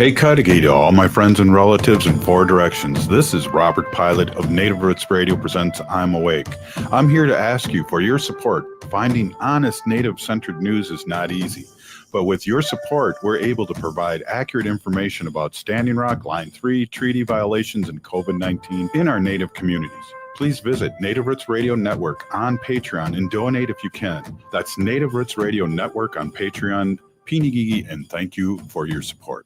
Hey, Cudahy to all my friends and relatives in four directions. This is Robert Pilot of Native Roots Radio presents I'm Awake. I'm here to ask you for your support. Finding honest Native-centered news is not easy, but with your support, we're able to provide accurate information about Standing Rock, Line 3, treaty violations, and COVID-19 in our Native communities. Please visit Native Roots Radio Network on Patreon and donate if you can. That's Native Roots Radio Network on Patreon. Pinigigi, and thank you for your support.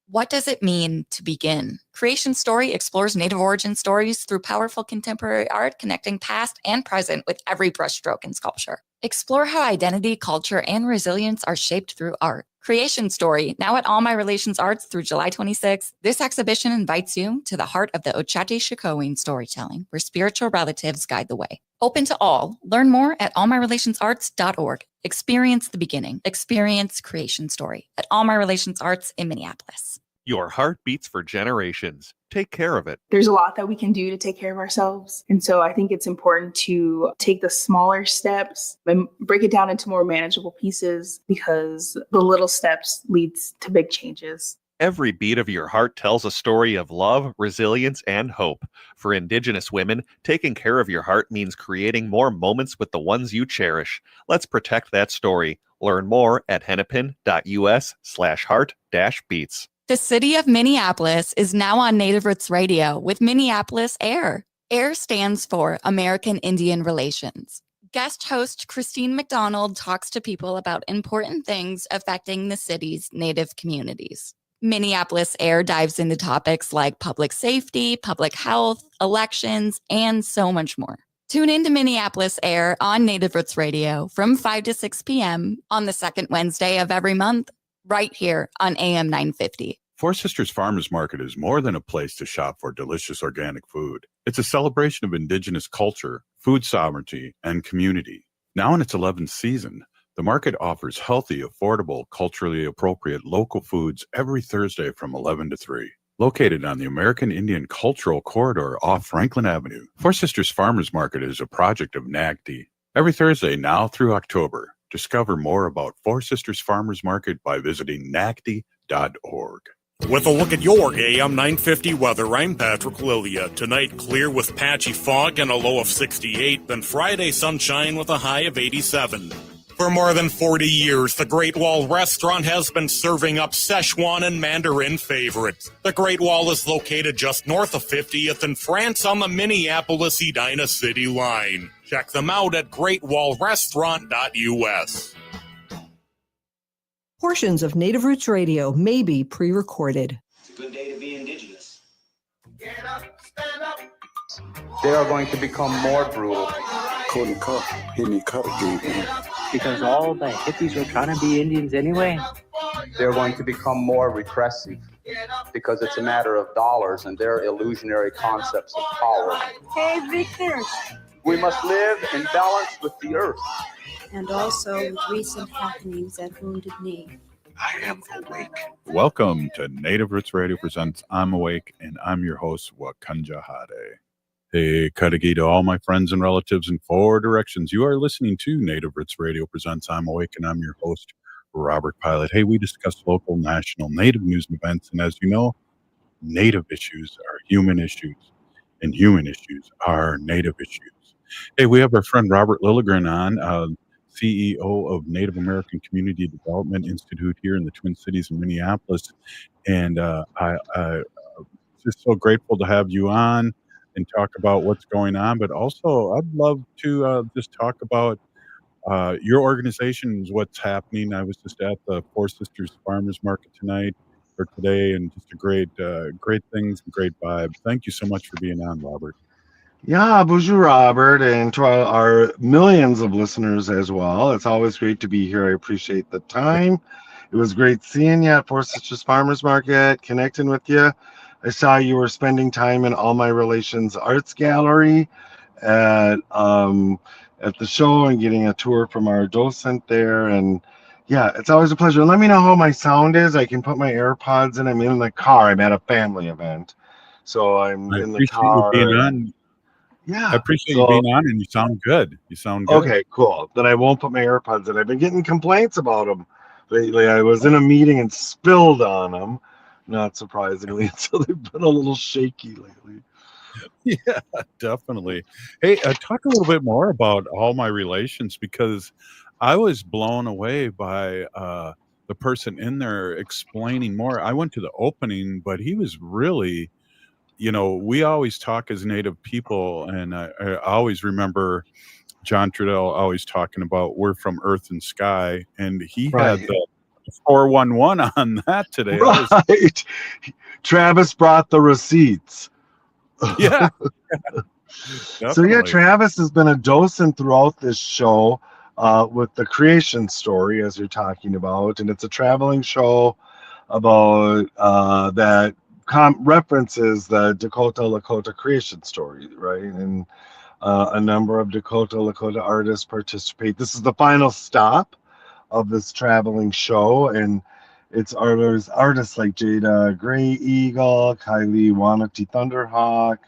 What does it mean to begin? Creation Story explores Native origin stories through powerful contemporary art, connecting past and present with every brushstroke in sculpture. Explore how identity, culture, and resilience are shaped through art. Creation Story, now at All My Relations Arts through July 26th. This exhibition invites you to the heart of the Ochate-Shikowin storytelling, where spiritual relatives guide the way. Open to all. Learn more at allmyrelationsarts.org. Experience the beginning. Experience Creation Story at All My Relations Arts in Minneapolis. Your heart beats for generations. Take care of it. There's a lot that we can do to take care of ourselves. And so I think it's important to take the smaller steps and break it down into more manageable pieces, because the little steps leads to big changes. Every beat of your heart tells a story of love, resilience, and hope. For Indigenous women, taking care of your heart means creating more moments with the ones you cherish. Let's protect that story. Learn more at hennepin.us/heart-beats. The city of Minneapolis is now on Native Roots Radio with Minneapolis AIR. AIR stands for American Indian Relations. Guest host Christine McDonald talks to people about important things affecting the city's Native communities. Minneapolis AIR dives into topics like public safety, public health, elections, and so much more. Tune into Minneapolis AIR on Native Roots Radio from 5 to 6 p.m. on the second Wednesday of every month, right here on AM 950. Four Sisters Farmers Market is more than a place to shop for delicious organic food. It's a celebration of Indigenous culture, food sovereignty, and community. Now in its 11th season, the market offers healthy, affordable, culturally appropriate local foods every Thursday from 11 to 3. Located on the American Indian Cultural Corridor off Franklin Avenue, Four Sisters Farmers Market is a project of NACDI. Every Thursday now through October. Discover more about Four Sisters Farmers Market by visiting NACDI.org. With a look at your AM 950 weather, I'm Patrick Lilia. Tonight, clear with patchy fog and a low of 68, then Friday, sunshine with a high of 87. For more than 40 years, the Great Wall Restaurant has been serving up Szechuan and Mandarin favorites. The Great Wall is located just north of 50th in France on the Minneapolis-Edina City line. Check them out at greatwallrestaurant.us. Portions of Native Roots Radio may be pre-recorded. It's a good day to be Indigenous. Get up, stand up. They are going to become more brutal. Because all the hippies were trying to be Indians anyway. They're going to become more repressive because it's a matter of dollars and their illusionary concepts of power. Hey, Victor. We must live in balance with the earth. And also with recent happenings at Wounded Knee. I am awake. Welcome to Native Roots Radio presents I'm Awake, and I'm your host, Wakanja Hade. Hey, Cudahy to all my friends and relatives in four directions. You are listening to Native Roots Radio presents I'm Awake, and I'm your host, Robert Pilot. Hey, we discuss local, national, Native news and events, and as you know, Native issues are human issues, and human issues are Native issues. Hey, we have our friend Robert Liligren on, CEO of Native American Community Development Institute here in the Twin Cities in Minneapolis, and I'm just so grateful to have you on and talk about what's going on, but also I'd love to just talk about your organization, what's happening. I was just at the Four Sisters Farmers Market today, and just a great things, great vibe. Thank you so much for being on, Robert. Yeah, bonjour, Robert, and to our millions of listeners as well. It's always great to be here. I appreciate the time. It was great seeing you at Four Sisters Farmers Market, connecting with you. I saw you were spending time in All My Relations Arts Gallery at the show and getting a tour from our docent there. And yeah, it's always a pleasure. Let me know how my sound is. I can put my AirPods in. I'm in the car. I'm at a family event, so I'm in the car. You being on. Yeah, I appreciate you being on, and you sound good. Okay, cool. Then I won't put my AirPods in. I've been getting complaints about them lately. I was in a meeting and spilled on them. not surprisingly. So they've been a little shaky lately. Yeah, definitely. Hey, talk a little bit more about All My Relations, because I was blown away by the person in there explaining more. I went to the opening, but he was really, we always talk as Native people, and I always remember John Trudell always talking about we're from Earth and Sky, and he had Right. the 411 on that today. Right. Travis brought the receipts. Yeah. So yeah, Definitely. Travis has been a docent throughout this show with the creation story, as you're talking about, and it's a traveling show about that references the Dakota Lakota creation story, right? And a number of Dakota Lakota artists participate. This is the final stop of this traveling show, and it's artists like Jada Gray Eagle, Kylie Wanati Thunderhawk,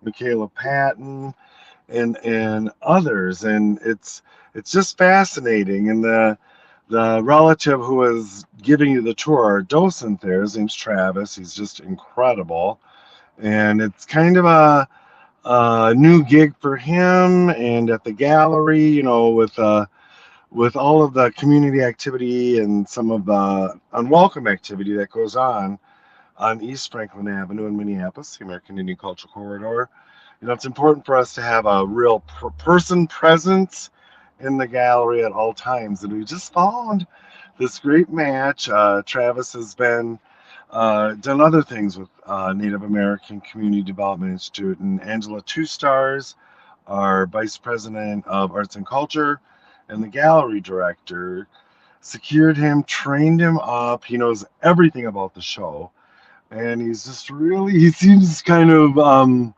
Michaela Patton, and others, and it's just fascinating. And the relative who is giving you the tour, our docent there, his name's Travis. He's just incredible, and it's kind of a new gig for him. And at the gallery, with all of the community activity and some of the unwelcome activity that goes on East Franklin Avenue in Minneapolis, the American Indian Cultural Corridor, it's important for us to have a real person presence in the gallery at all times. And we just found this great match. Travis has been done other things with Native American Community Development Institute, and Angela Two Stars, our Vice President of Arts and Culture and the gallery director, secured him, trained him up. He knows everything about the show, and he seems kind of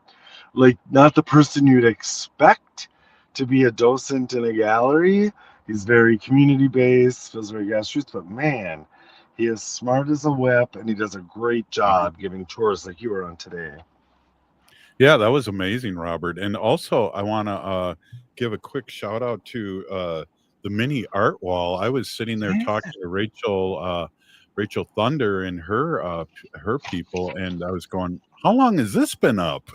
like not the person you'd expect to be a docent in a gallery. He's very community based, feels very grassroots, but man, he is smart as a whip, and he does a great job giving tours like you were on today. Yeah, that was amazing, Robert. And also, I want to give a quick shout out to the mini art wall. I was sitting there talking to Rachel Thunder and her people, and I was going, "How long has this been up?"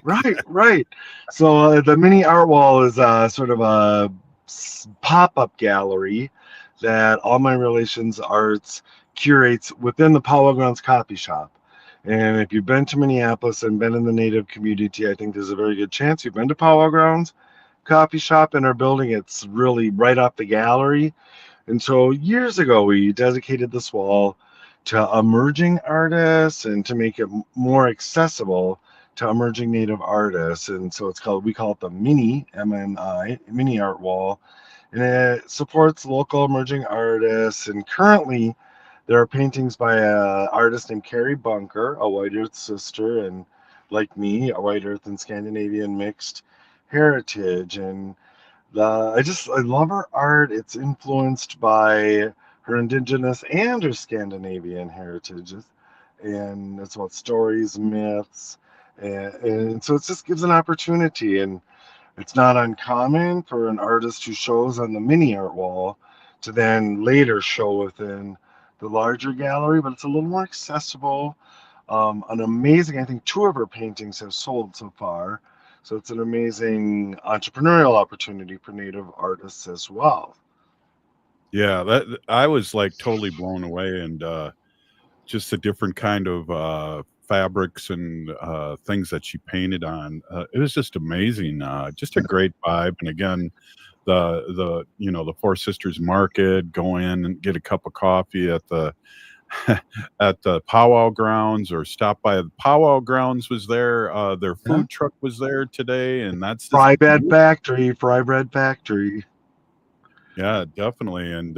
Right. So the mini art wall is sort of a pop-up gallery that All My Relations Arts curates within the Powwow Grounds Coffee Shop. And if you've been to Minneapolis and been in the Native community, I think there's a very good chance you've been to Powwow Grounds Coffee Shop in our building. It's really right off the gallery. And so years ago, we dedicated this wall to emerging artists and to make it more accessible to emerging Native artists. And so we call it the Mini, MNI, Mini Art Wall. And it supports local emerging artists. And currently, there are paintings by an artist named Carrie Bunker, a White Earth sister, and like me, a White Earth and Scandinavian mixed heritage. And I love her art. It's influenced by her indigenous and her Scandinavian heritages. And it's about stories, myths, and so it just gives an opportunity. And it's not uncommon for an artist who shows on the mini art wall to then later show within the larger gallery, but it's a little more accessible. An amazing, I think 2 of her paintings have sold so far. So it's an amazing entrepreneurial opportunity for Native artists as well. Yeah, that I was like totally blown away, and just the different kind of fabrics and things that she painted on. It was just amazing. Just a great vibe. And again, the Four Sisters Market, go in and get a cup of coffee at the at the powwow grounds, or stop by the powwow grounds was there. Their food truck was there today, and that's Fry Bread Factory. Yeah, definitely. And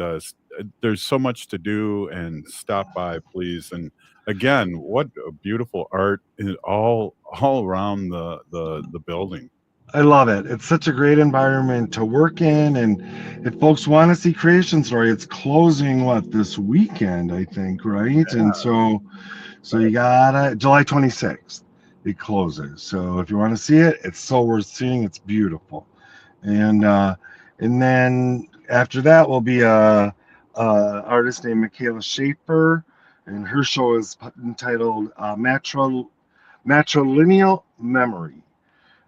there's so much to do, and stop by, please. And again, what a beautiful art all around the building. I love it. It's such a great environment to work in. And if folks want to see Creation Story, it's closing this weekend, I think, right? Yeah. And so you got July 26th, it closes. So if you want to see it, it's so worth seeing. It's beautiful. And then after that will be a artist named Michaela Schaefer, and her show is entitled Matrilineal Memory.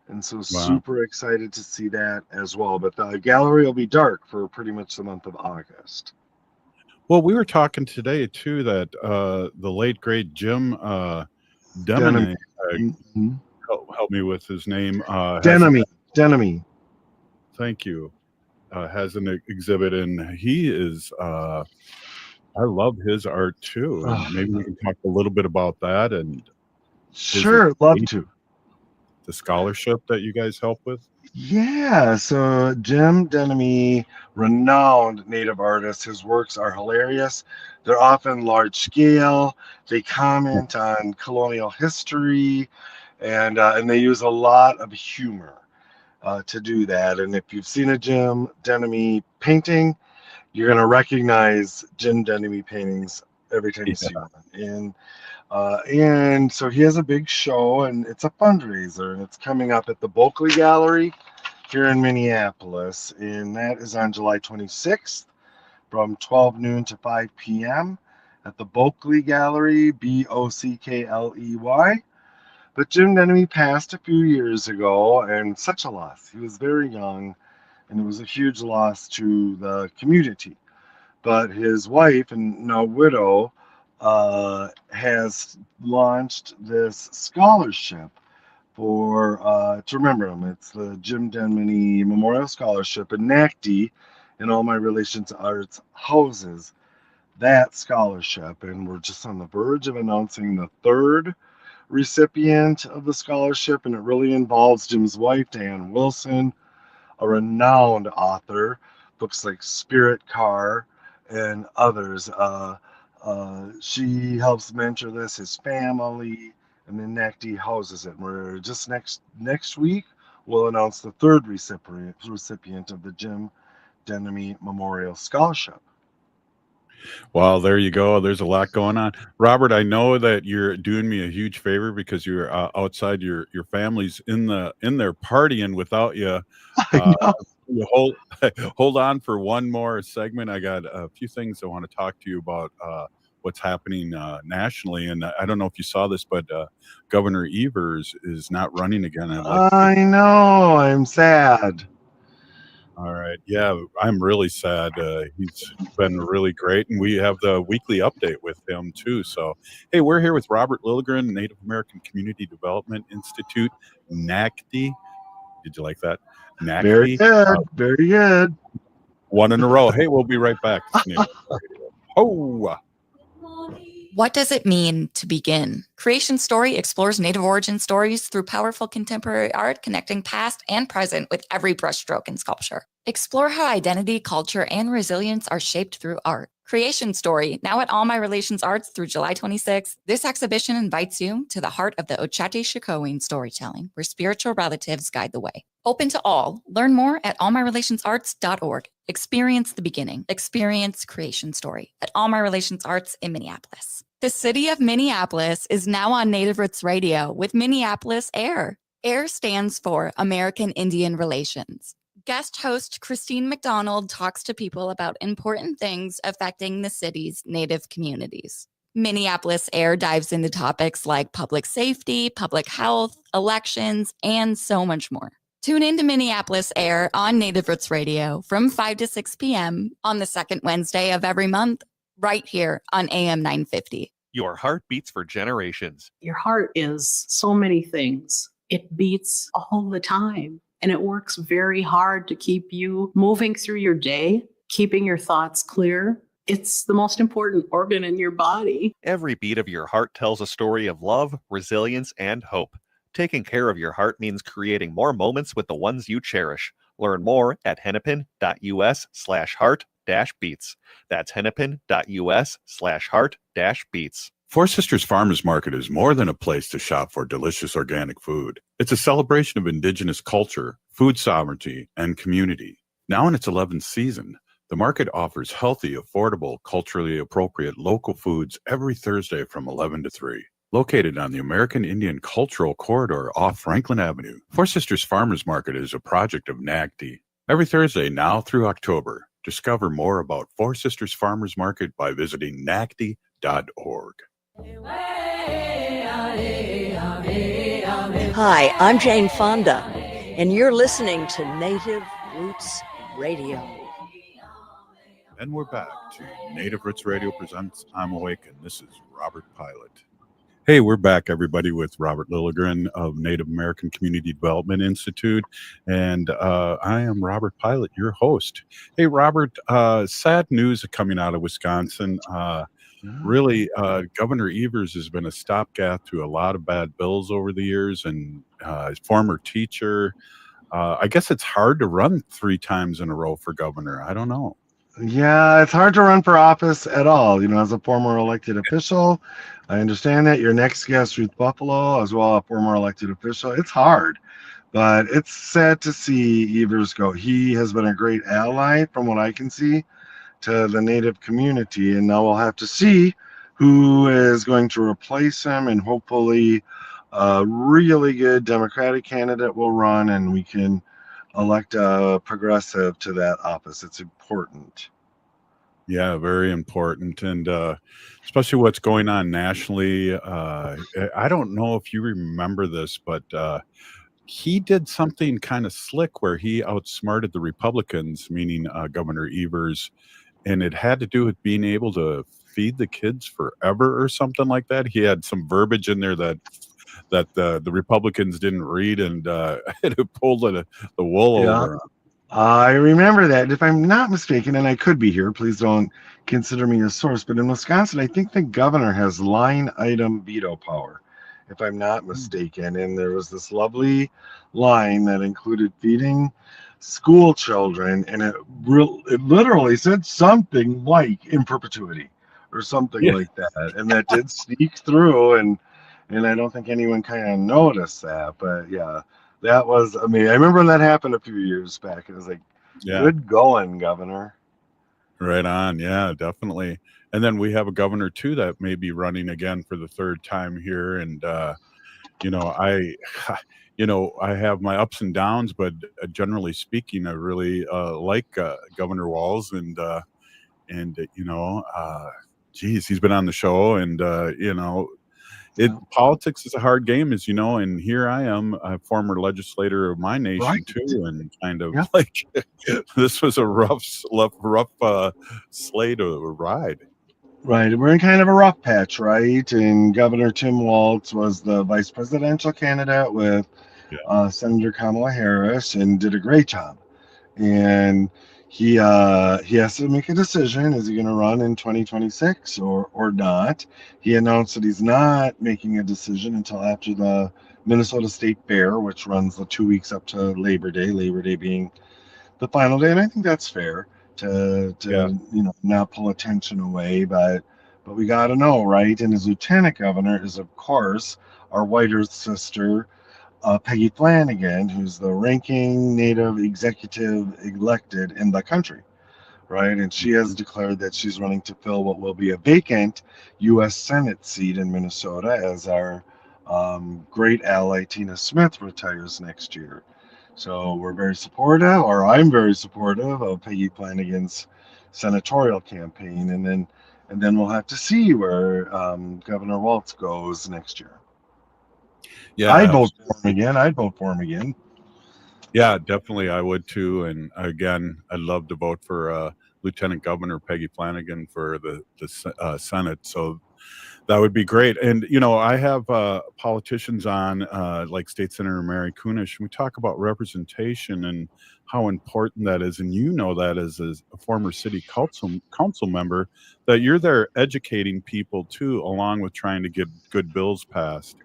And so super excited to see that as well. But the gallery will be dark for pretty much the month of August. Well, we were talking today too that the late great Jim Demoney, help me with his name. Denomey. Thank you. Has an exhibit, and he is. I love his art too. And maybe we can talk a little bit about that. And sure, love to. The scholarship that you guys help with. Yeah, so Jim Denomey, renowned Native artist. His works are hilarious. They're often large scale. They comment on colonial history, and they use a lot of humor to do that. And if you've seen a Jim Denomey painting, you're going to recognize Jim Denomey paintings every time you see one. And so he has a big show, and it's a fundraiser, and it's coming up at the Bulkley Gallery here in Minneapolis, and that is on July 26th from 12 noon to 5 p.m. at the Bulkley Gallery, Bockley. But Jim Denomey passed a few years ago, and such a loss. He was very young, and it was a huge loss to the community. But his wife, and now widow, has launched this scholarship for to remember him. It's the Jim Denomey Memorial Scholarship, and NACDI, and All My Relations Arts houses that scholarship. And we're just on the verge of announcing the third recipient of the scholarship, and it really involves Jim's wife, Diane Wilson, a renowned author, books like Spirit Car and others. She helps mentor this, his family, and then NACDI houses it. We're just next week, we'll announce the third recipient of the Jim Denomey Memorial Scholarship. Well, there you go. There's a lot going on. Robert, I know that you're doing me a huge favor because you're outside your family's in there partying without you. You hold on for one more segment. I got a few things I want to talk to you about what's happening nationally. And I don't know if you saw this, but Governor Evers is not running again. I know. I'm sad. All right. Yeah, I'm really sad. He's been really great. And we have the weekly update with him, too. So, hey, we're here with Robert Liligren, Native American Community Development Institute, NACDI. Did you like that? NACDI. Very good. Very good. One in a row. Hey, we'll be right back. Oh. What does it mean to begin? Creation Story explores Native origin stories through powerful contemporary art, connecting past and present with every brushstroke in sculpture. Explore how identity, culture, and resilience are shaped through art. Creation Story, now at All My Relations Arts through July 26th. This exhibition invites you to the heart of the Ochate-Shikowin storytelling, where spiritual relatives guide the way. Open to all. Learn more at allmyrelationsarts.org. Experience the beginning. Experience Creation Story at All My Relations Arts in Minneapolis. The city of Minneapolis is now on Native Roots Radio with Minneapolis AIR. AIR stands for American Indian Relations. Guest host Christine McDonald talks to people about important things affecting the city's Native communities. Minneapolis AIR dives into topics like public safety, public health, elections, and so much more. Tune in to Minneapolis AIR on Native Roots Radio from 5 to 6 p.m. on the second Wednesday of every month, right here on AM 950. Your heart beats for generations. Your heart is so many things. It beats all the time, and it works very hard to keep you moving through your day, keeping your thoughts clear. It's the most important organ in your body. Every beat of your heart tells a story of love, resilience, and hope. Taking care of your heart means creating more moments with the ones you cherish. Learn more at hennepin.us/heart-beats. That's hennepin.us/heart-beats. Four Sisters Farmers Market is more than a place to shop for delicious organic food. It's a celebration of Indigenous culture, food sovereignty, and community. Now in its 11th season, the market offers healthy, affordable, culturally appropriate local foods every Thursday from 11 to 3. Located on the American Indian Cultural Corridor off Franklin Avenue, Four Sisters Farmers Market is a project of NACDI. Every Thursday now through October, discover more about Four Sisters Farmers Market by visiting NACDI.org. Hi, I'm Jane Fonda, and you're listening to Native Roots Radio. And we're back to Native Roots Radio presents I'm Awake, and this is Robert Pilot. Hey, we're back, everybody, with Robert Liligren of Native American Community Development Institute, and I am Robert Pilot, your host. Hey, Robert, sad news coming out of Wisconsin. Really, Governor Evers has been a stopgap to a lot of bad bills over the years, and his former teacher. I guess it's hard to run 3 times in a row for governor. I don't know. Yeah, it's hard to run for office at all. As a former elected official, I understand that. Your next guest, Ruth Buffalo, as well, a former elected official. It's hard, but it's sad to see Evers go. He has been a great ally, from what I can see, to the Native community, and now we'll have to see who is going to replace him, and hopefully a really good Democratic candidate will run, and we can elect a progressive to that office. It's important. Yeah, very important, and especially what's going on nationally. I don't know if you remember this, but he did something kind of slick where he outsmarted the Republicans, meaning Governor Evers, and it had to do with being able to feed the kids forever or something like that. He had some verbiage in there that the Republicans didn't read, and it pulled the wool over. I remember that. If I'm not mistaken, and I could be here, please don't consider me a source, but in Wisconsin, I think the governor has line item veto power, if I'm not mistaken. And there was this lovely line that included feeding school children, and it literally said something like in perpetuity or something like that. And that did sneak through, and I don't think anyone kind of noticed that. But yeah, that was amazing. I remember when that happened a few years back. It was like, good going, Governor. Right on. Yeah, definitely. And then we have a governor, too, that may be running again for the 3rd time here. And, I have my ups and downs, but generally speaking, I really like Governor Walz. And geez, he's been on the show. And, politics is a hard game, as you know, and here I am, a former legislator of my nation too, and kind of like this was a rough sleigh to ride. Right, we're in kind of a rough patch, right? And Governor Tim Walz was the vice presidential candidate with Senator Kamala Harris, and did a great job. And he has to make a decision. Is he going to run in 2026 or not? He announced that he's not making a decision until after the Minnesota State Fair, which runs the 2 weeks up to Labor Day being the final day. And I think that's fair to not pull attention away, but we got to know, right? And his lieutenant governor is, of course, our White Earth sister, Peggy Flanagan, who's the ranking Native executive elected in the country, right? And she has declared that she's running to fill what will be a vacant U.S. Senate seat in Minnesota as our great ally Tina Smith retires next year. So we're very supportive, or I'm very supportive of Peggy Flanagan's senatorial campaign, and then we'll have to see where Governor Walz goes next year. Yeah, I'd vote for him again. Yeah, definitely, I would too. And again, I'd love to vote for Lieutenant Governor Peggy Flanagan for the Senate. So that would be great. And I have politicians on, like State Senator Mary Kunesh. We talk about representation and how important that is. And that as a former city council member, that you're there educating people too, along with trying to get good bills passed.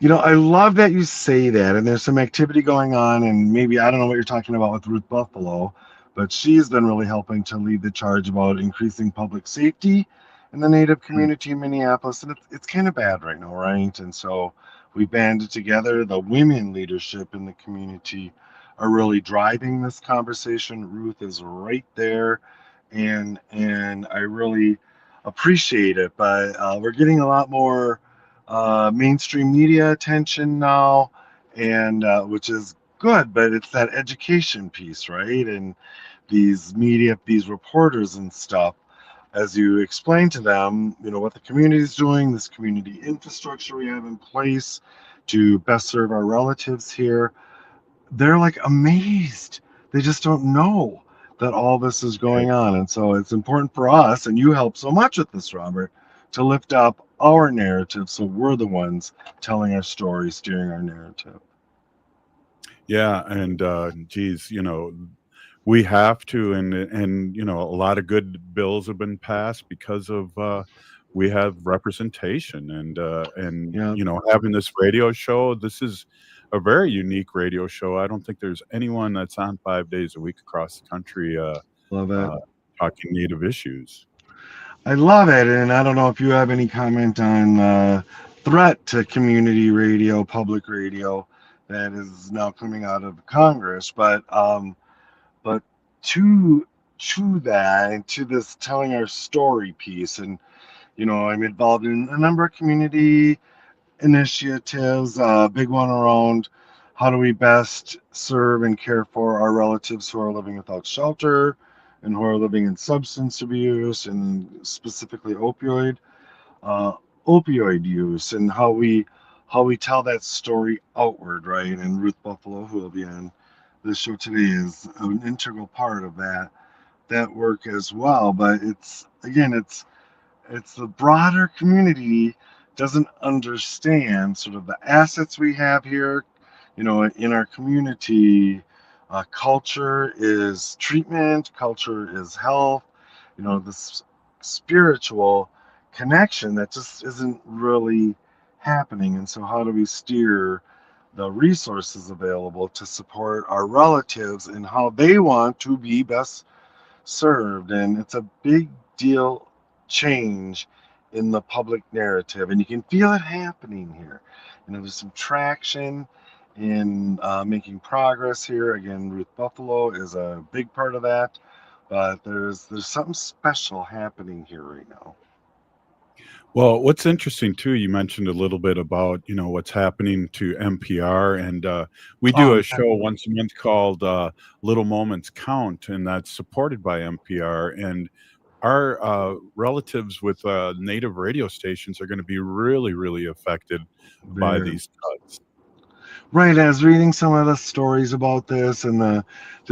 I love that you say that, and there's some activity going on, and maybe, I don't know what you're talking about with Ruth Buffalo, but she's been really helping to lead the charge about increasing public safety in the Native community in Minneapolis, and it's kind of bad right now, right? And so we banded together. The women leadership in the community are really driving this conversation. Ruth is right there, and I really appreciate it, but we're getting a lot more mainstream media attention now, and which is good, but it's that education piece, right? And these media, these reporters and stuff as you explain to them, what the community is doing, this community infrastructure we have in place to best serve our relatives here, they're like amazed. They just don't know that all this is going on. And so it's important for us, and you help so much with this, Robert, to lift up our narrative so we're the ones telling our story, steering our narrative. Yeah, and geez, we have to, and a lot of good bills have been passed because of we have representation, and having this radio show. This is a very unique radio show. I don't think there's anyone that's on 5 days a week across the country Love it. Talking Native issues. I love it, and I don't know if you have any comment on threat to community radio, public radio, that is now coming out of Congress, but to that and to this telling our story piece, and I'm involved in a number of community initiatives. A big one around how do we best serve and care for our relatives who are living without shelter and who are living in substance abuse, and specifically opioid use, and how we tell that story outward, right? And Ruth Buffalo, who will be on this show today, is an integral part of that work as well. But it's the broader community doesn't understand sort of the assets we have here, in our community. Culture is treatment, culture is health, this spiritual connection that just isn't really happening. And so how do we steer the resources available to support our relatives and how they want to be best served? And it's a big deal change in the public narrative, and you can feel it happening here. There's some traction in making progress here. Again, Ruth Buffalo is a big part of that, but there's something special happening here right now. Well, what's interesting too, you mentioned a little bit about what's happening to NPR, and we do a show once a month called Little Moments Count, and that's supported by NPR. And our relatives with native radio stations are going to be really, really affected by these cuts. Right. I was reading some of the stories about this, and the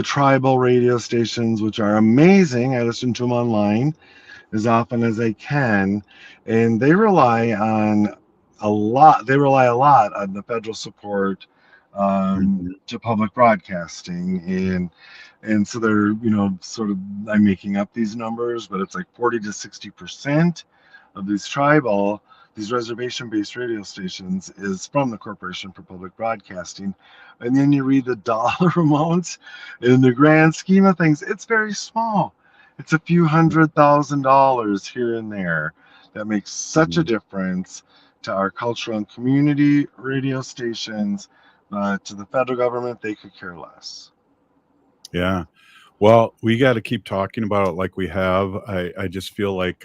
tribal radio stations, which are amazing. I listen to them online as often as I can, and they rely a lot on the federal support to public broadcasting, and so they're sort of, I'm making up these numbers, but it's like 40 to 60% of these reservation-based radio stations is from the Corporation for Public Broadcasting. And then you read the dollar amounts, in the grand scheme of things, it's very small. It's a few $100,000 here and there that makes such a difference to our cultural and community radio stations. To the federal government, they could care less. Yeah. Well, we got to keep talking about it like we have. I just feel like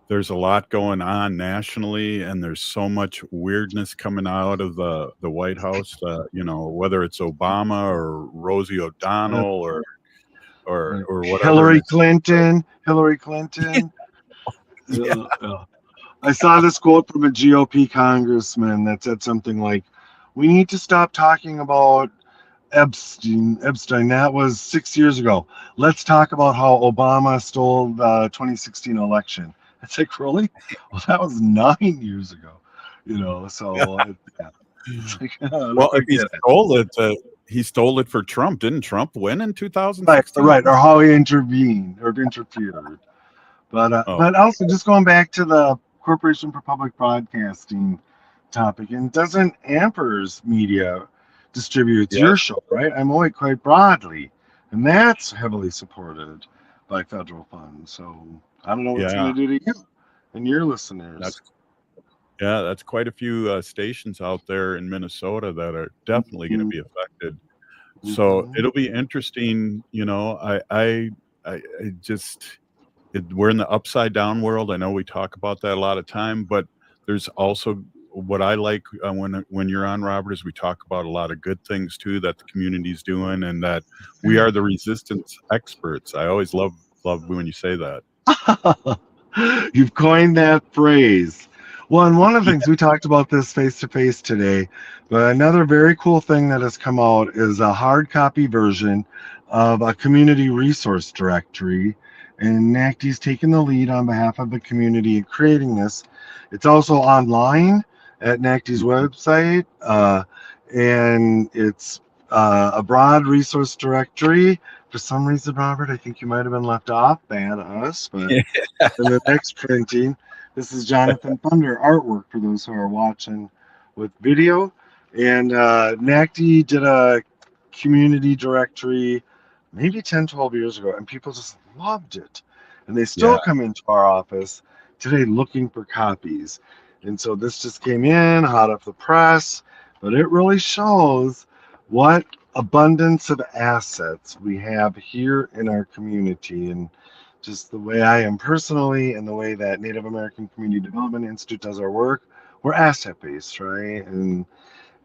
there's a lot going on nationally, and there's so much weirdness coming out of the White House, whether it's Obama or Rosie O'Donnell or whatever. Hillary Clinton. Yeah. I saw this quote from a GOP congressman that said something like, "We need to stop talking about Epstein. That was 6 years ago. Let's talk about how Obama stole the 2016 election." It's like, really? Well, that was 9 years ago. So yeah. It's like, well, if he stole it, he stole it for Trump. Didn't Trump win in 2016? Right, or how he intervened or interfered. But also, just going back to the Corporation for Public Broadcasting topic, and doesn't Ampers Media distributes your show, right? I'm awake quite broadly, and that's heavily supported by federal funds. So I don't know what it's going to do to you and your listeners. That's quite a few stations out there in Minnesota that are definitely going to be affected. So it'll be interesting. We're in the upside down world. I know we talk about that a lot of time, but there's also what I like when you're on, Robert, is we talk about a lot of good things too that the community's doing, and that we are the resistance experts. I always love when you say that. You've coined that phrase. Well, and one of the things we talked about this face to face today, but another very cool thing that has come out is a hard copy version of a community resource directory. And NACDI's taken the lead on behalf of the community in creating this. It's also online at NACDI's website, and it's a broad resource directory. For some reason, Robert, I think you might have been left off. Bad us, but in the next printing, this is Jonathan Thunder artwork for those who are watching with video. And NACDI did a community directory maybe 10, 12 years ago, and people just loved it. And they still come into our office today looking for copies. And so this just came in hot off the press, but it really shows what abundance of assets we have here in our community, and just the way I am personally and the way that Native American Community Development Institute does our work, we're asset based, right? And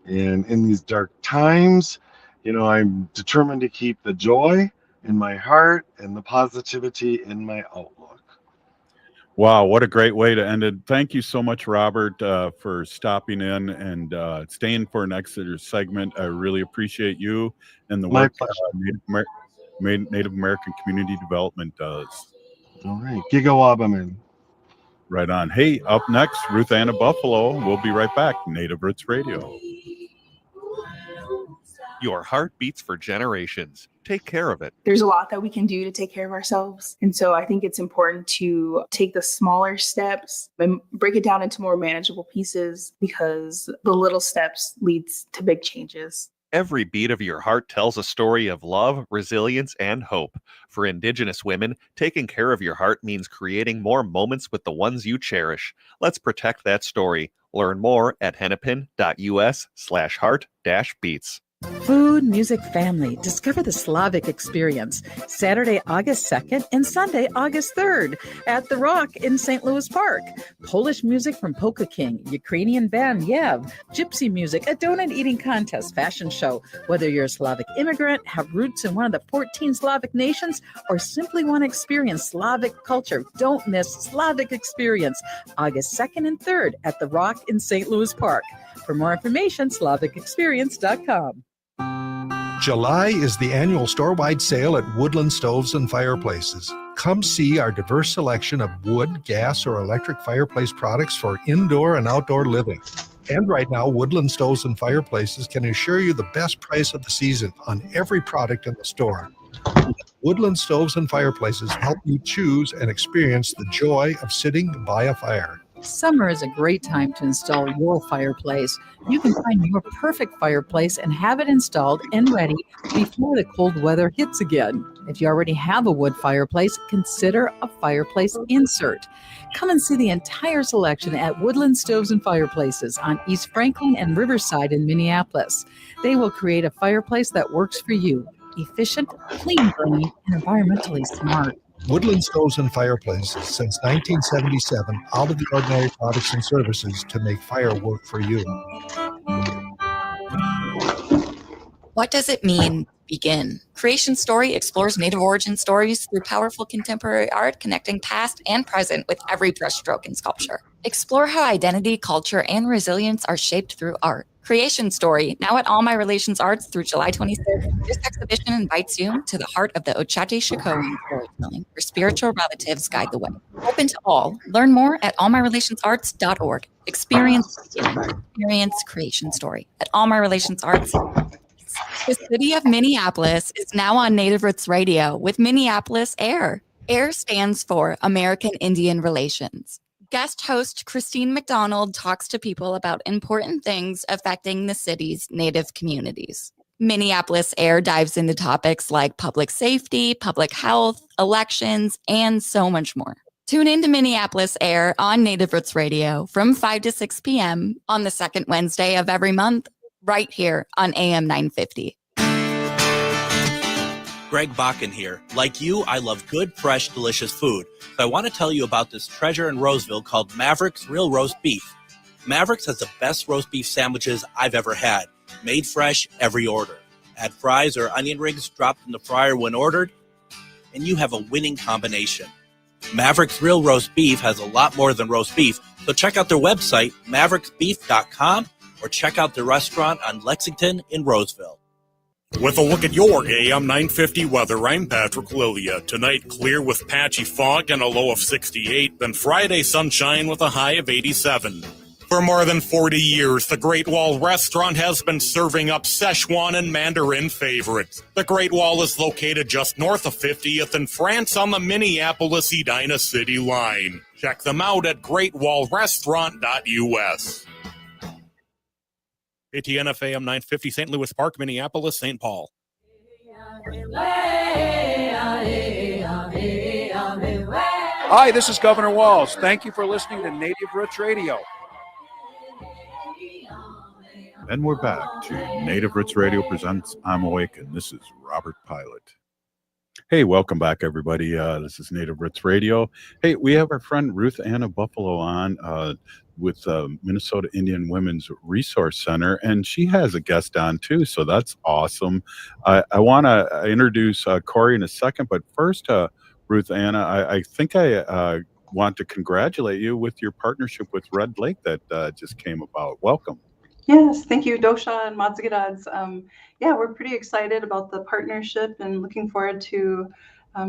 in these dark times, you know, I'm determined to keep the joy in my heart and the positivity in my outlook. Wow, what a great way to end it. Thank you so much, Robert, for stopping in and staying for an extra segment. I really appreciate you and the work Native American Community Development does. All right, Gigawabaman. Right on. Hey, up next, Ruth Anna Buffalo. We'll be right back. Native Roots Radio. Your heart beats for generations. Take care of it. There's a lot that we can do to take care of ourselves. And so I think it's important to take the smaller steps and break it down into more manageable pieces, because the little steps leads to big changes. Every beat of your heart tells a story of love, resilience, and hope. For Indigenous women, taking care of your heart means creating more moments with the ones you cherish. Let's protect that story. Learn more at hennepin.us/heart-beats. Food, music, family. Discover the Slavic experience. Saturday, August 2nd and Sunday, August 3rd at The Rock in St. Louis Park. Polish music from Polka King, Ukrainian band Yev, gypsy music, a donut eating contest, fashion show. Whether you're a Slavic immigrant, have roots in one of the 14 Slavic nations, or simply want to experience Slavic culture, don't miss Slavic Experience, August 2nd and 3rd at The Rock in St. Louis Park. For more information, slavicexperience.com. July is the annual store-wide sale at Woodland Stoves and Fireplaces. Come see our diverse selection of wood, gas, or electric fireplace products for indoor and outdoor living. And right now, Woodland Stoves and Fireplaces can assure you the best price of the season on every product in the store. Woodland Stoves and Fireplaces help you choose and experience the joy of sitting by a fire. Summer is a great time to install your fireplace. You can find your perfect fireplace and have it installed and ready before the cold weather hits again. If you already have a wood fireplace, consider a fireplace insert. Come and see the entire selection at Woodland Stoves and Fireplaces on East Franklin and Riverside in Minneapolis. They will create a fireplace that works for you. Efficient, clean burning, and environmentally smart. Woodland Stoves and Fireplaces, since 1977, out of the ordinary products and services to make fire work for you. What does it mean to begin? Creation Story explores Native origin stories through powerful contemporary art, connecting past and present with every brushstroke in sculpture. Explore how identity, culture, and resilience are shaped through art. Creation Story, now at All My Relations Arts through July 23rd. This exhibition invites you to the heart of the Ochate Shikoan storytelling, where spiritual relatives guide the way. Open to all. Learn more at allmyrelationsarts.org. Experience Creation Story at All My Relations Arts. The city of Minneapolis is now on Native Roots Radio with Minneapolis AIR. AIR stands for American Indian Relations. Guest host Christine McDonald talks to people about important things affecting the city's Native communities. Minneapolis AIR dives into topics like public safety, public health, elections, and so much more. Tune in to Minneapolis AIR on Native Roots Radio from 5 to 6 p.m. on the second Wednesday of every month, right here on AM 950. Greg Bakken here. Like you, I love good, fresh, delicious food. So I want to tell you about this treasure in Roseville called MIWRC's Real Roast Beef. MIWRC's has the best roast beef sandwiches I've ever had. Made fresh every order. Add fries or onion rings dropped in the fryer when ordered, and you have a winning combination. Maverick's Real Roast Beef has a lot more than roast beef, so check out their website, mavericksbeef.com, or check out their restaurant on Lexington in Roseville. With a look at your AM 950 weather, I'm Patrick Lilia. Tonight, clear with patchy fog and a low of 68, then Friday, sunshine with a high of 87. For more than 40 years, the Great Wall Restaurant has been serving up Szechuan and Mandarin favorites. The Great Wall is located just north of 50th in France on the Minneapolis-Edina City line. Check them out at greatwallrestaurant.us. ATNF AM 950, St. Louis Park, Minneapolis, St. Paul. Hi, this is Governor Walz. Thank you for listening to Native Roots Radio. And we're back to Native Roots Radio presents I'm Awake, and this is Robert Pilot. Hey, welcome back, everybody. This is Native Roots Radio. Hey, we have our friend Ruth Anna Buffalo on with Minnesota Indian Women's Resource Center, and she has a guest on too, so that's awesome. I want to introduce Corey in a second, but first, Ruth Anna, I think I want to congratulate you with your partnership with Red Lake that just came about. Welcome. Yes, thank you, Dosha and Matsugadads. Yeah, we're pretty excited about the partnership and looking forward to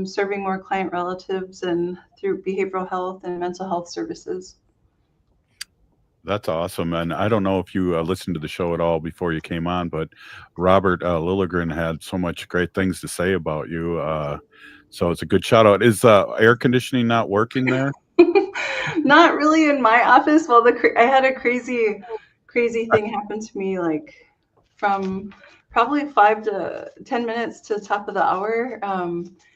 serving more client relatives and through behavioral health and mental health services. That's awesome. And I don't know if you listened to the show at all before you came on, but Robert Liligren had so much great things to say about you. So it's a good shout out. Is air conditioning not working there? Not really in my office. Well, I had a crazy thing happen to me, like from probably 5 to 10 minutes to the top of the hour.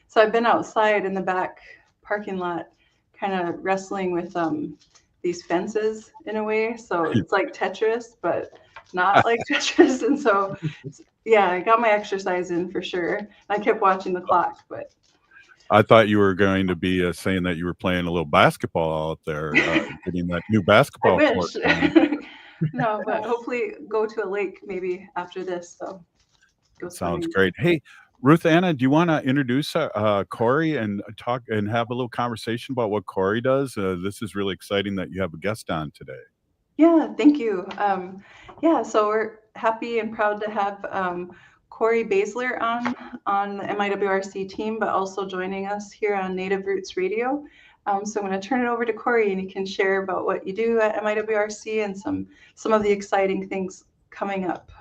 So I've been outside in the back parking lot, kind of wrestling with these fences in a way. So it's like Tetris, but not like Tetris. And so, yeah, I got my exercise in for sure. I kept watching the clock, but. I thought you were going to be saying that you were playing a little basketball out there, getting that new basketball court. No, but hopefully go to a lake maybe after this. So sounds great. Hey, Ruth Anna, do you want to introduce Corey and talk and have a little conversation about what Corey does? This is really exciting that you have a guest on today. Yeah, thank you. Yeah, so we're happy and proud to have Corey Baesler on the MIWRC team, but also joining us here on Native Roots Radio. So I'm going to turn it over to Corey, and he can share about what you do at MIWRC and some of the exciting things coming up.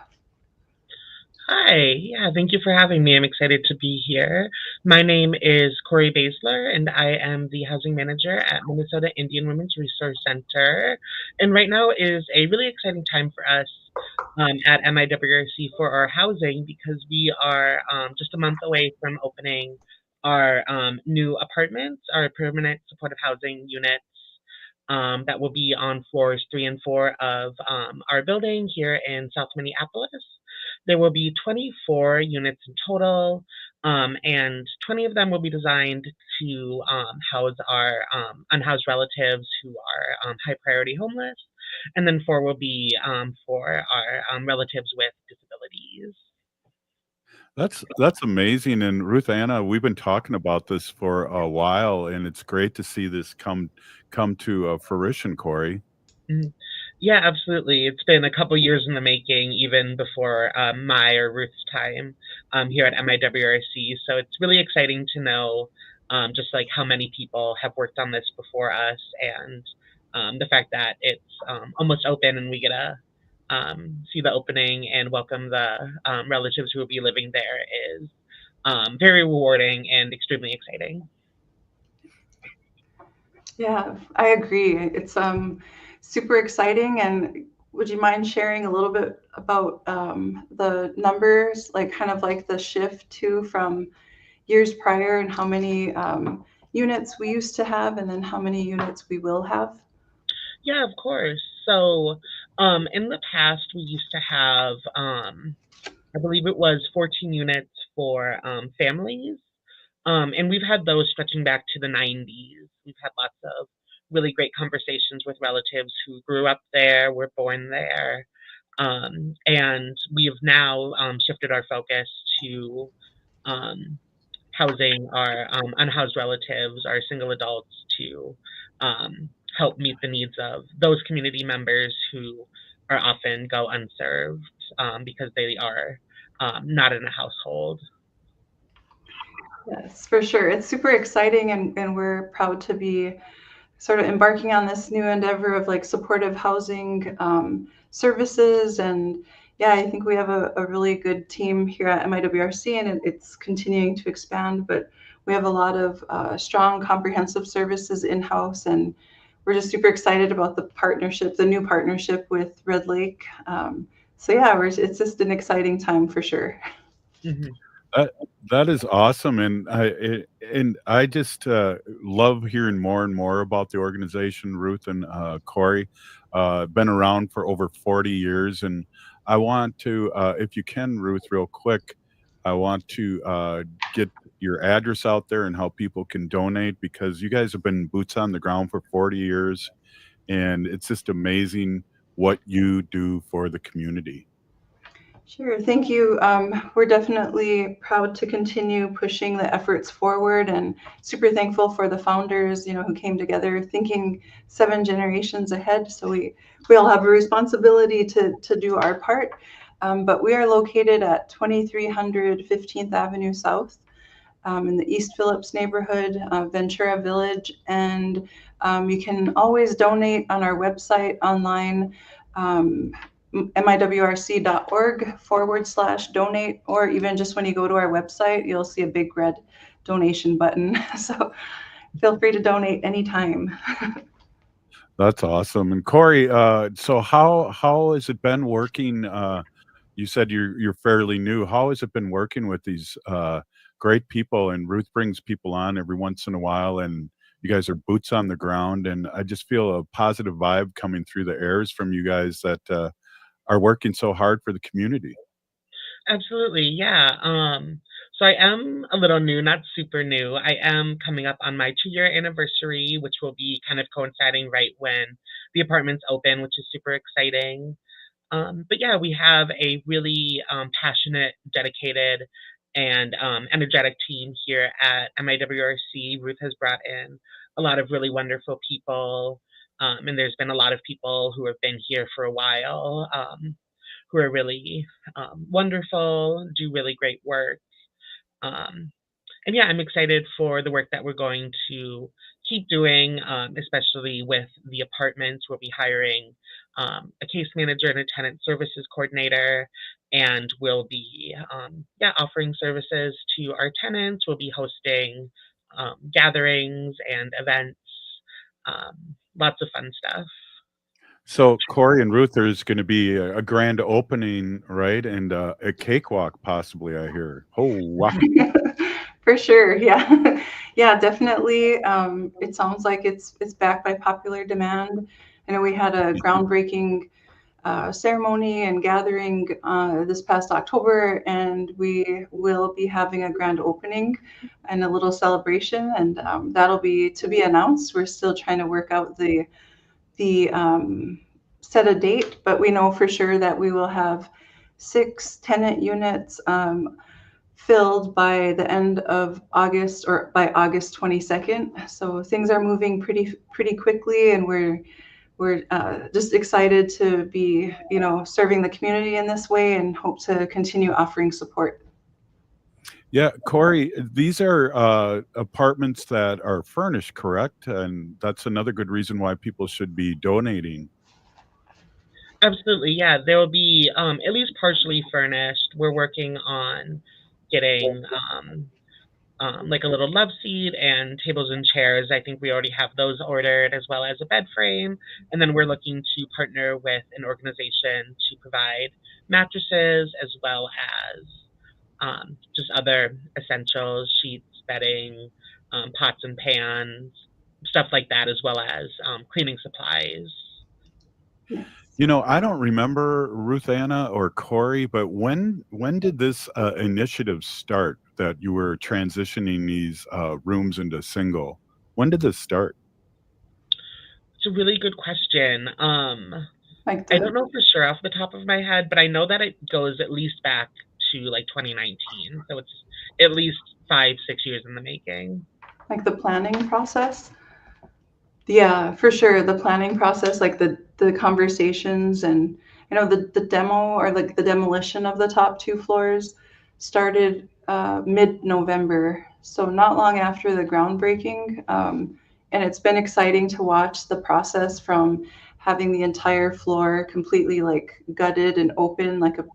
Hi, yeah, thank you for having me. I'm excited to be here. My name is Corey Baesler, and I am the housing manager at Minnesota Indian Women's Resource Center. And right now is a really exciting time for us at MIWRC for our housing, because we are just a month away from opening our new apartments, our permanent supportive housing units that will be on floors 3 and 4 of our building here in South Minneapolis. There will be 24 units in total, and 20 of them will be designed to house our unhoused relatives who are high priority homeless, and then 4 will be for our relatives with disabilities. That's amazing. And Ruth Anna, we've been talking about this for a while, and it's great to see this come to fruition, Corey. Mm-hmm. Yeah, absolutely. It's been a couple years in the making, even before my or Ruth's time here at MIWRC. So it's really exciting to know just like how many people have worked on this before us, and the fact that it's almost open and we get to see the opening and welcome the relatives who will be living there is very rewarding and extremely exciting. Yeah, I agree. It's super exciting. And would you mind sharing a little bit about the numbers, like kind of like the shift too from years prior, and how many units we used to have and then how many units we will have? Yeah, of course. So in the past, we used to have, I believe it was 14 units for families. And we've had those stretching back to the 90s. We've had lots of really great conversations with relatives who grew up there, were born there. And we've now shifted our focus to housing our unhoused relatives, our single adults, to help meet the needs of those community members who are often go unserved because they are not in a household. Yes, for sure. It's super exciting, and we're proud to be sort of embarking on this new endeavor of like supportive housing services. And yeah, I think we have a really good team here at MIWRC, and it's continuing to expand, but we have a lot of strong comprehensive services in-house, and we're just super excited about the new partnership with Red Lake. So yeah, it's just an exciting time for sure. Mm-hmm. That is awesome, and I just love hearing more and more about the organization. Ruth and Corey been around for over 40 years, and I want to, if you can, Ruth, real quick, I want to get your address out there and how people can donate, because you guys have been boots on the ground for 40 years, and it's just amazing what you do for the community. Sure, thank you. We're definitely proud to continue pushing the efforts forward, and super thankful for the founders, who came together thinking 7 generations ahead. So we all have a responsibility to do our part. But we are located at 2300 15th Avenue South in the East Phillips neighborhood, Ventura Village. And you can always donate on our website online. miwrc.org/donate, or even just when you go to our website, you'll see a big red donation button. So feel free to donate anytime. That's awesome. And Corey, so how has it been working? You said you're fairly new. How has it been working with these great people? And Ruth brings people on every once in a while, and you guys are boots on the ground. And I just feel a positive vibe coming through the airs from you guys that are working so hard for the community. Absolutely, yeah. So I am a little new, not super new. I am coming up on my 2-year anniversary, which will be kind of coinciding right when the apartments open, which is super exciting. But yeah, we have a really passionate, dedicated, and energetic team here at MIWRC. Ruth has brought in a lot of really wonderful people, and there's been a lot of people who have been here for a while, who are really wonderful, do really great work. And yeah, I'm excited for the work that we're going to keep doing, especially with the apartments. We'll be hiring a case manager and a tenant services coordinator, and we'll be offering services to our tenants. We'll be hosting gatherings and events, lots of fun stuff. So Corey and Ruth, there's going to be a grand opening, right? And a cakewalk, possibly, I hear. Oh, wow. For sure, yeah. Yeah, definitely. It sounds like it's backed by popular demand. I know we had a groundbreaking ceremony and gathering this past October, and we will be having a grand opening and a little celebration, and that'll be to be announced. We're still trying to work out the set a date, but we know for sure that we will have 6 tenant units filled by the end of August, or by August 22nd. So things are moving pretty quickly, and we're just excited to be, serving the community in this way, and hope to continue offering support. Yeah, Corey, these are apartments that are furnished, correct? And that's another good reason why people should be donating. Absolutely, yeah. They will be at least partially furnished. We're working on getting like a little love seat and tables and chairs. I think we already have those ordered, as well as a bed frame. And then we're looking to partner with an organization to provide mattresses, as well as just other essentials, sheets, bedding, pots and pans, stuff like that, as well as cleaning supplies. I don't remember Ruth Anna or Corey, but when did this initiative start, that you were transitioning these rooms into single? When did this start? It's a really good question. I don't know for sure off the top of my head, but I know that it goes at least back to like 2019. So it's at least 5-6 years in the making. Like the planning process? Yeah, for sure. The planning process, like the conversations and the demo or like the demolition of the top 2 floors started mid-November, so not long after the groundbreaking. And it's been exciting to watch the process from having the entire floor completely like gutted and open, like a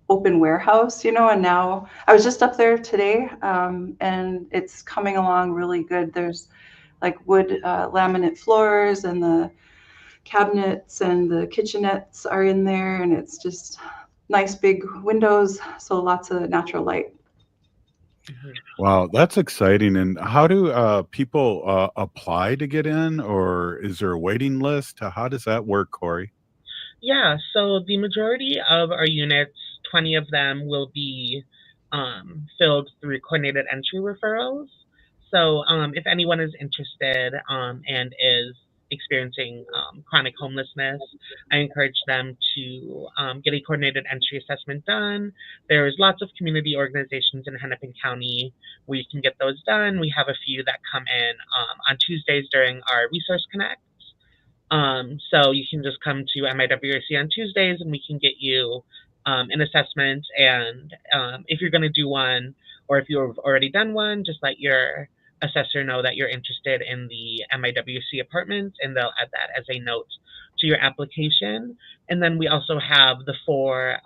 open warehouse, and now I was just up there today, and it's coming along really good. There's like wood laminate floors, and the cabinets and the kitchenettes are in there, and it's just nice big windows, so lots of natural light. Wow, that's exciting. And how do people apply to get in, or is there a waiting list? How does that work, Corey? Yeah, so the majority of our units, 20 of them, will be filled through coordinated entry referrals. So if anyone is interested and is experiencing chronic homelessness, I encourage them to get a coordinated entry assessment done. There's lots of community organizations in Hennepin County where you can get those done. We have a few that come in on Tuesdays during our Resource Connect. So you can just come to MIWRC on Tuesdays and we can get you an assessment. And if you're going to do one, or if you've already done one, just let your assessor know that you're interested in the MIWC apartments, and they'll add that as a note to your application. And then we also have the 4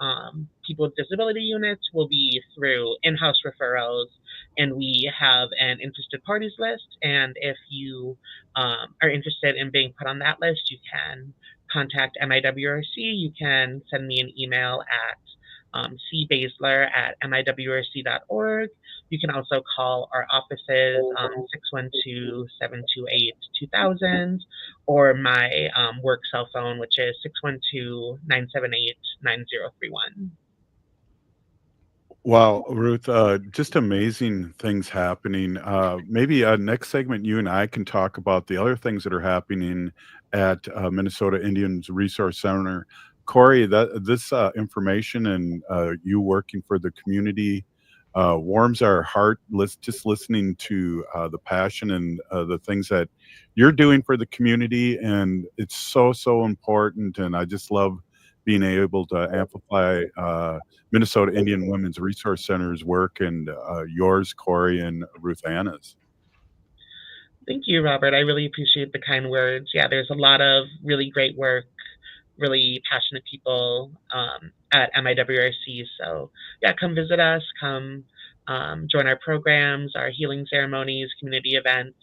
people with disability units will be through in-house referrals, and we have an interested parties list. And if you are interested in being put on that list, you can contact MIWRC. You can send me an email at cbaesler@miwrc.org. You can also call our offices, 612-728-2000, or my work cell phone, which is 612-978-9031. Wow, Ruth, just amazing things happening. Maybe next segment, you and I can talk about the other things that are happening at Minnesota Indians Resource Center. Corey, this information and you working for the community warms our heart. Just listening to the passion and the things that you're doing for the community, and it's so important. And I just love being able to amplify Minnesota Indian Women's Resource Center's work and yours, Corey, and Ruth Anna's. Thank you, Robert. I really appreciate the kind words. Yeah, there's a lot of really great work, really passionate people at MIWRC. So yeah, come visit us, come join our programs, our healing ceremonies, community events,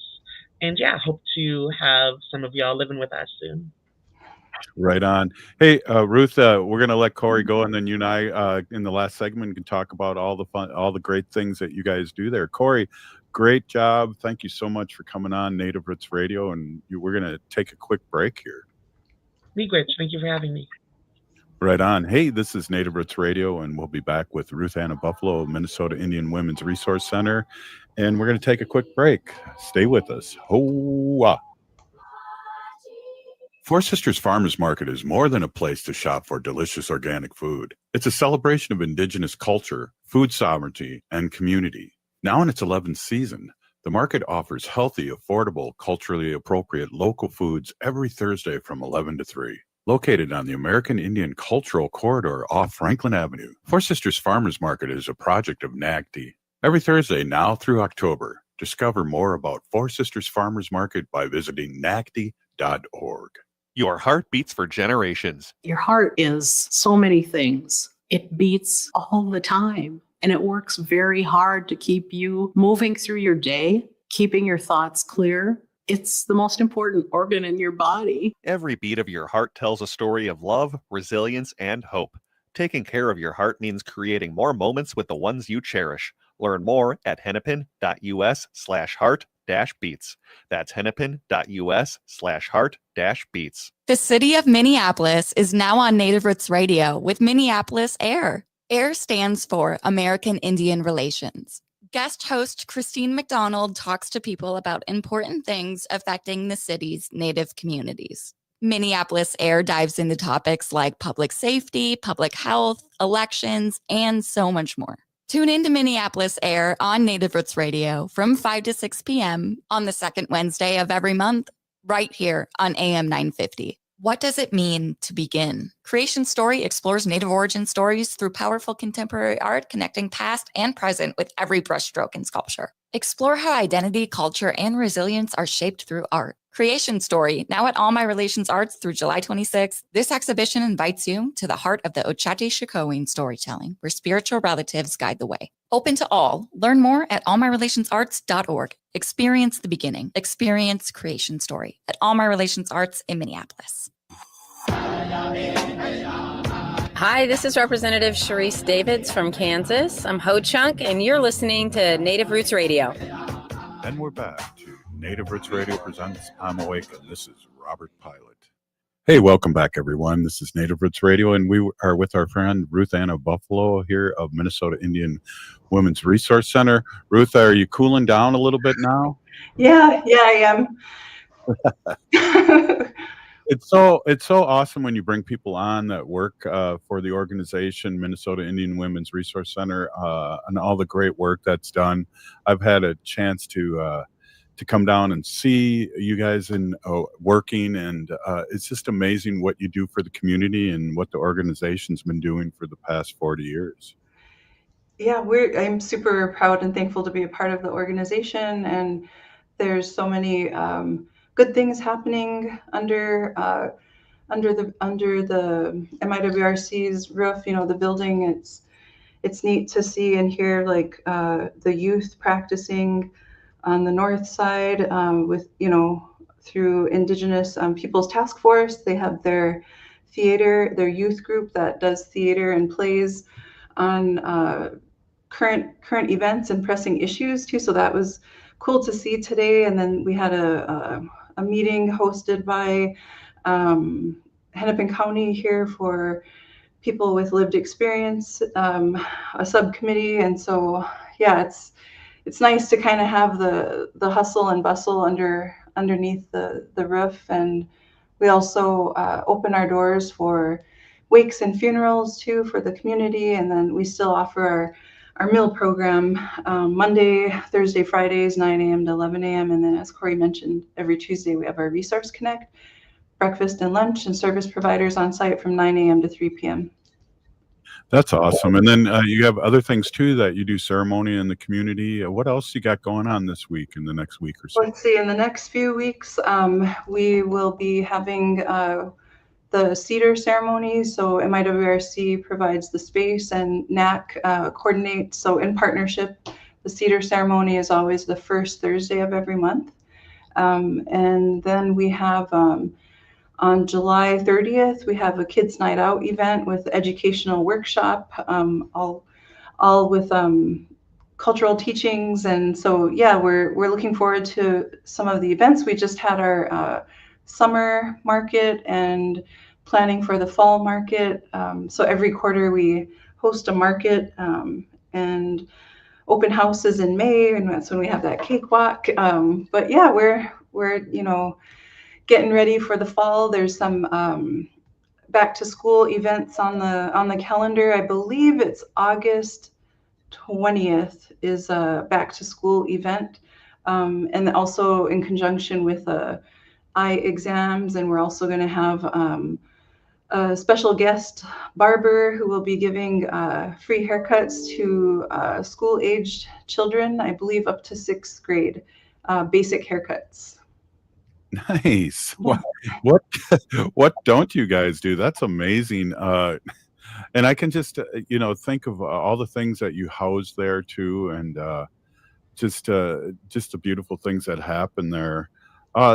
and yeah, hope to have some of y'all living with us soon. Right on. Hey, Ruth, we're going to let Corey go, and then you and I, in the last segment, can talk about all the great things that you guys do there. Corey, great job. Thank you so much for coming on Native Roots Radio, and we're going to take a quick break here. Miigwech, thank you for having me. Right on. Hey, this is Native Roots Radio, and we'll be back with Ruth Anna Buffalo, Minnesota Indian Women's Resource Center, and we're going to take a quick break. Stay with us. Ho-ah. Four Sisters Farmers Market is more than a place to shop for delicious organic food. It's a celebration of Indigenous culture, food sovereignty, and community. Now in its 11th season, the market offers healthy, affordable, culturally appropriate local foods every Thursday from 11 to 3. Located on the American Indian Cultural Corridor off Franklin Avenue, Four Sisters Farmers Market is a project of NACDI. Every Thursday now through October, discover more about Four Sisters Farmers Market by visiting NACDI.org. Your heart beats for generations. Your heart is so many things. It beats all the time, and it works very hard to keep you moving through your day, keeping your thoughts clear. It's the most important organ in your body. Every beat of your heart tells a story of love, resilience, and hope. Taking care of your heart means creating more moments with the ones you cherish. Learn more at hennepin.us/heart-beats. That's hennepin.us/heart-beats. The city of Minneapolis is now on Native Roots Radio with Minneapolis AIR. AIR stands for American Indian Relations. Guest host Christine McDonald talks to people about important things affecting the city's Native communities. Minneapolis AIR dives into topics like public safety, public health, elections, and so much more. Tune in to Minneapolis Air on Native Roots Radio from 5 to 6 p.m. on the second Wednesday of every month, right here on AM 950. What does it mean to begin? Creation Story explores Native origin stories through powerful contemporary art, connecting past and present with every brushstroke in sculpture. Explore how identity, culture, and resilience are shaped through art. Creation Story, now at All My Relations Arts through July 26th. This exhibition invites you to the heart of the Ochate Shikoin storytelling, where spiritual relatives guide the way. Open to all. Learn more at allmyrelationsarts.org. Experience the beginning. Experience Creation Story at All My Relations Arts in Minneapolis. Hi, this is Representative Sharice Davids from Kansas. I'm Ho Chunk, and you're listening to Native Roots Radio. And we're back to Native Roots Radio presents I'm Awake, and this is Robert Pilot. Hey, welcome back, everyone. This is Native Roots Radio, and we are with our friend Ruth Anna Buffalo here of Minnesota Indian Women's Resource Center. Ruth, are you cooling down a little bit now? Yeah, I am. It's so awesome when you bring people on that work for the organization Minnesota Indian Women's Resource Center and all the great work that's done. I've had a chance to come down and see you guys in working, and it's just amazing what you do for the community and what the organization's been doing for the past 40 years. Yeah, I'm super proud and thankful to be a part of the organization, and there's so many good things happening under the MIWRC's roof. You know, the building. It's neat to see and hear like the youth practicing on the north side with through Indigenous Peoples Task Force. They have their theater, their youth group that does theater and plays on current events and pressing issues too. So that was cool to see today. And then we had a meeting hosted by Hennepin County here for people with lived experience, a subcommittee. And so, yeah, it's nice to kind of have the hustle and bustle underneath the roof. And we also open our doors for wakes and funerals too for the community. And then we still offer our meal program Monday, Thursday, Fridays, 9 a.m. to 11 a.m. And then, as Corey mentioned, every Tuesday we have our Resource Connect, breakfast and lunch, and service providers on site from 9 a.m. to 3 p.m. That's awesome. And then you have other things too that you do ceremony in the community. What else you got going on this week and the next week or so? Let's see, in the next few weeks, we will be having the cedar ceremony. So MIWRC provides the space and NAC coordinates. So in partnership, the cedar ceremony is always the first Thursday of every month. And then we have on July 30th, we have a Kids Night Out event with educational workshop, all with cultural teachings. And so, yeah, we're looking forward to some of the events. We just had our summer market and planning for the fall market. So every quarter we host a market and open houses in May, and that's when we have that cakewalk. But yeah, we're getting ready for the fall. There's some back to school events on the calendar. I believe it's August 20th is a back to school event, and also in conjunction with eye exams. And we're also going to have a special guest barber who will be giving free haircuts to school-aged children, I believe up to 6th grade, basic haircuts. Nice. What don't you guys do? That's amazing. And I can just think of all the things that you house there too, and just the beautiful things that happen there.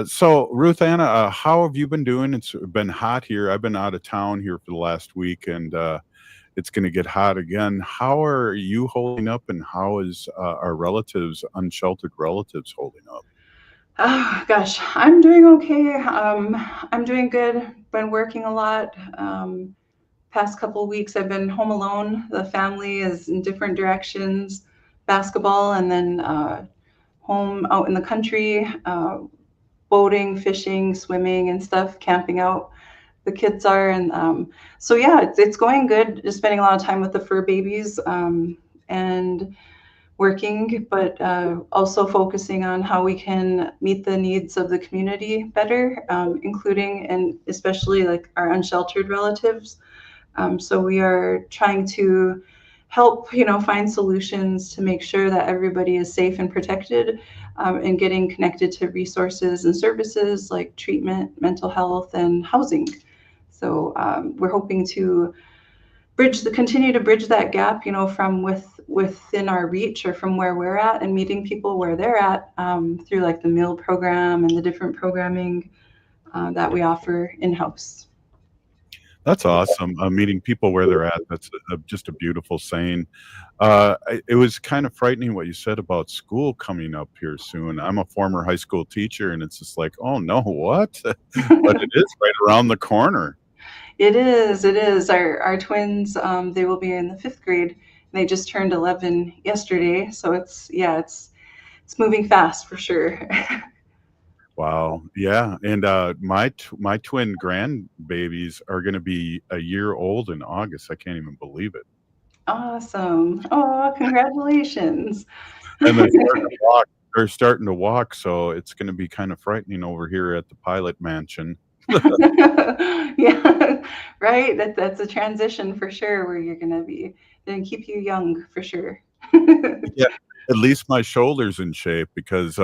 So Ruth Anna, how have you been doing? It's been hot here. I've been out of town here for the last week, and it's going to get hot again. How are you holding up, and how is our unsheltered relatives holding up? Oh gosh, I'm doing okay. I'm doing good. Been working a lot. Past couple of weeks, I've been home alone. The family is in different directions, basketball, and then home out in the country, boating, fishing, swimming, and stuff, camping out. The kids are, and so yeah, it's going good. Just spending a lot of time with the fur babies, and working, but also focusing on how we can meet the needs of the community better, including and especially like our unsheltered relatives. So we are trying to help, find solutions to make sure that everybody is safe and protected, and getting connected to resources and services like treatment, mental health, and housing. So we're hoping to continue to bridge that gap, from within our reach or from where we're at, and meeting people where they're at, through like the meal program and the different programming that we offer in-house. That's awesome. Meeting people where they're at. That's just a beautiful saying. It was kind of frightening what you said about school coming up here soon. I'm a former high school teacher, and it's just like, oh no, what? But it is right around the corner. It is. Our twins, they will be in the 5th grade. They just turned 11 yesterday. So it's moving fast for sure. Wow. Yeah. And my twin grandbabies are going to be a year old in August. I can't even believe it. Awesome. Oh, congratulations. And they're starting to walk. So it's going to be kind of frightening over here at the pilot mansion. Yeah, right. That's a transition for sure, where you're going to keep you young for sure. Yeah. At least my shoulder's in shape because,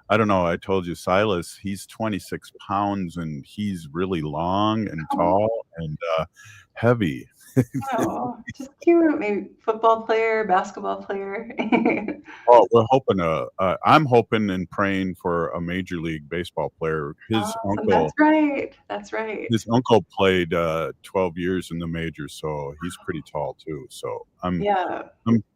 I don't know. I told you, Silas, he's 26 pounds and he's really long and tall and heavy. Oh, just cute. Maybe football player, basketball player. Oh, we're hoping I'm hoping and praying for a Major League Baseball player. His uncle. That's right. His uncle played 12 years in the majors, so he's pretty tall too. So I'm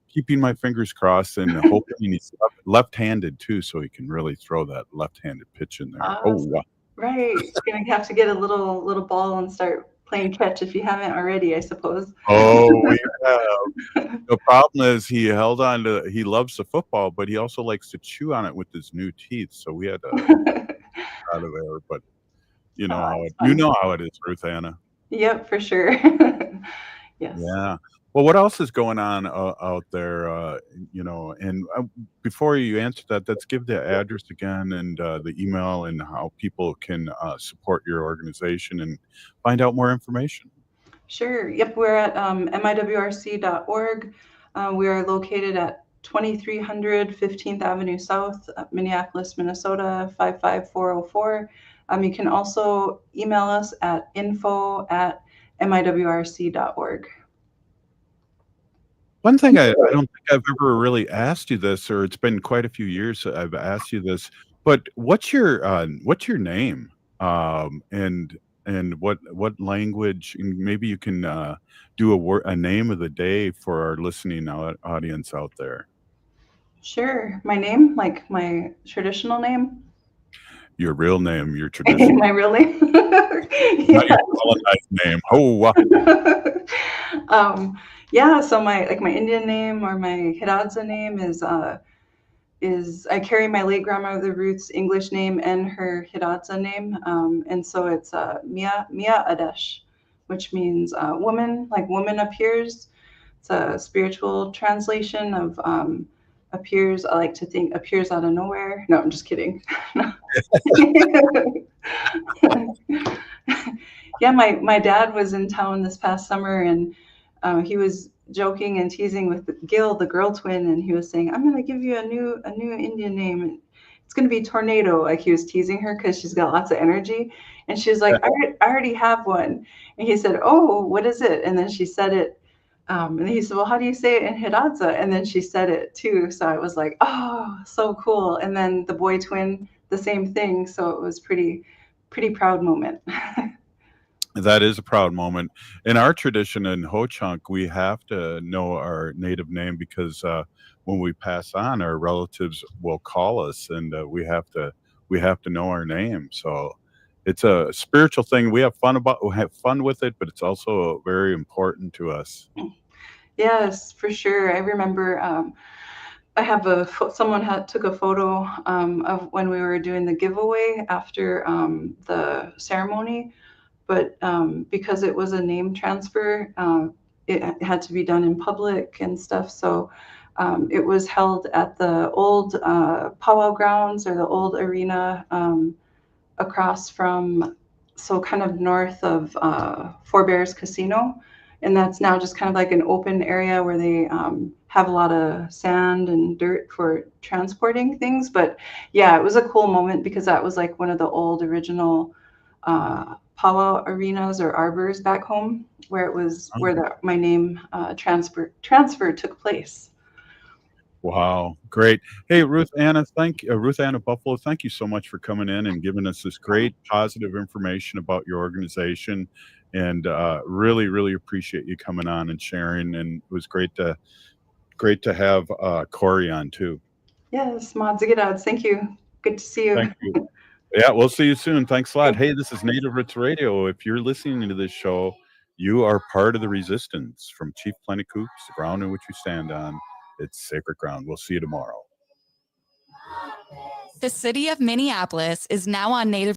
keeping my fingers crossed and hoping he's left-handed too, so he can really throw that left-handed pitch in there. Wow. Right. You're gonna have to get a little ball and start playing catch if you haven't already, I suppose. Oh, we have. The problem is he loves the football, but he also likes to chew on it with his new teeth. So we had to out of there. But you know how it is, Ruth Anna. Yep, for sure. Yes. Yeah. Well, what else is going on out there? And before you answer that, let's give the address again and the email and how people can support your organization and find out more information. Sure. Yep. We're at MIWRC.org. We are located at 2300 15th Avenue South, Minneapolis, Minnesota, 55404. You can also email us at info@miwrc.org. One thing I don't think I've ever really asked you this, or it's been quite a few years that I've asked you this, but what's your name? And what language? And maybe you can do a name of the day for our listening audience out there. Sure. My name, like my traditional name. Your real name, your traditional. My real name. Not your colonized name. Oh, wow. Yeah, so my Indian name or my Hidatsa name is I carry my late grandmother Ruth's English name and her Hidatsa name, and so it's Mia Adesh, which means woman, like woman appears. It's a spiritual translation of appears. I like to think appears out of nowhere. No, I'm just kidding. Yeah, my dad was in town this past summer, and he was joking and teasing with Gil, the girl twin, and he was saying, "I'm gonna give you a new Indian name. It's gonna be Tornado." Like he was teasing her because she's got lots of energy, and she was like, "I already have one." And he said, "Oh, what is it?" And then she said it, and he said, "Well, how do you say it in Hidatsa?" And then she said it too. So I was like, "Oh, so cool!" And then the boy twin, the same thing. So it was pretty proud moment. That is a proud moment. In our tradition in Ho-Chunk, we have to know our native name because when we pass on, our relatives will call us, and we have to know our name. So it's a spiritual thing. We have fun with it, but it's also very important to us. Yes, for sure. I remember I have someone took a photo of when we were doing the giveaway after the ceremony. But because it was a name transfer, it had to be done in public and stuff. So it was held at the old powwow grounds, or the old arena, across from, so kind of north of Four Bears Casino. And that's now just kind of like an open area where they have a lot of sand and dirt for transporting things. But yeah, it was a cool moment because that was like one of the old original powwow arenas or arbors back home, where it was where my name transfer took place. Wow, great. Hey, Ruth Anna Buffalo, thank you so much for coming in and giving us this great positive information about your organization. And really, really appreciate you coming on and sharing. And it was great to have Corey on too. Yes, mods and odds. Thank you. Good to see you. Thank you. Yeah, we'll see you soon. Thanks a lot. Hey, this is Native Roots Radio. If you're listening to this show, you are part of the resistance. From Chief Plenty Coops, the ground in which you stand on, it's sacred ground. We'll see you tomorrow. The city of Minneapolis is now on Native